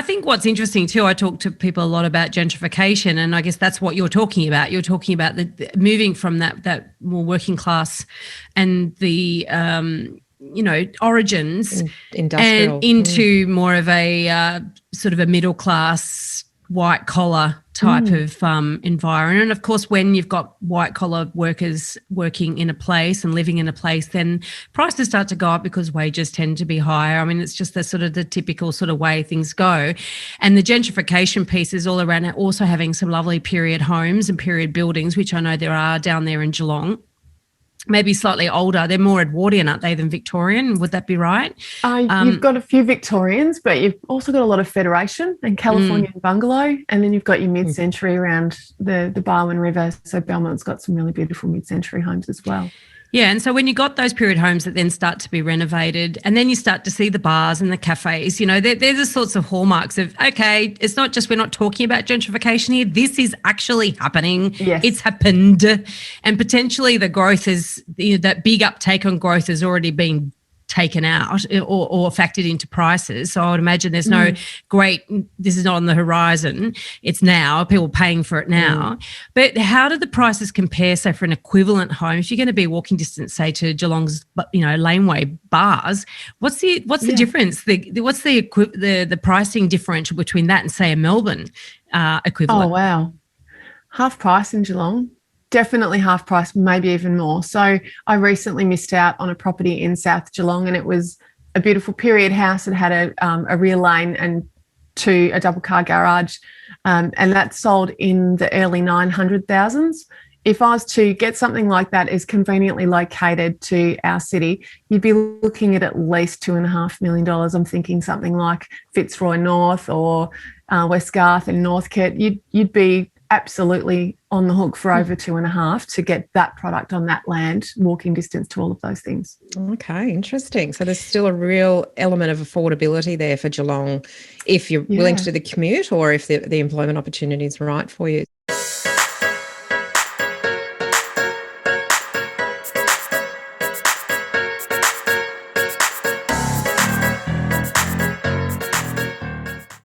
think what's interesting too, I talk to people a lot about gentrification, and I guess that's what you're talking about. You're talking about the moving from that more working class and the origins industrial and into more of a sort of a middle class white collar type of environment. And of course, when you've got white collar workers working in a place and living in a place, then prices start to go up because wages tend to be higher. I mean, it's just the typical sort of way things go. And the gentrification piece is all around it, also having some lovely period homes and period buildings, which I know there are down there in Geelong. Maybe slightly older. They're more Edwardian, aren't they, than Victorian? Would that be right? You've got a few Victorians, but you've also got a lot of Federation and Californian bungalow, and then you've got your mid-century around the Barwon River. So Belmont's got some really beautiful mid-century homes as well. Yeah, and so when you got those period homes that then start to be renovated, and then you start to see the bars and the cafes, they're the sorts of hallmarks of, okay, it's not just we're not talking about gentrification here. This is actually happening. Yes. It's happened. And potentially the growth is, that big uptake on growth has already been taken out or factored into prices. So I would imagine there's no this is not on the horizon. It's now, people paying for it now. But how do the prices compare, say, for an equivalent home? If you're going to be walking distance, say, to Geelong's, laneway bars, what's the difference? What's the pricing differential between that and, say, a Melbourne equivalent? Oh, wow. Half price in Geelong. Definitely half price, maybe even more. So I recently missed out on a property in South Geelong, and it was a beautiful period house. It had a rear lane and a double car garage, and that sold in the early 900,000s. If I was to get something like that is conveniently located to our city, you'd be looking at least $2.5 million. I'm thinking something like Fitzroy North or West Garth and Northcote. You'd be absolutely on the hook for over 2.5 to get that product on that land, walking distance to all of those things. Okay, interesting. So there's still a real element of affordability there for Geelong if you're willing to do the commute or if the employment opportunity is right for you.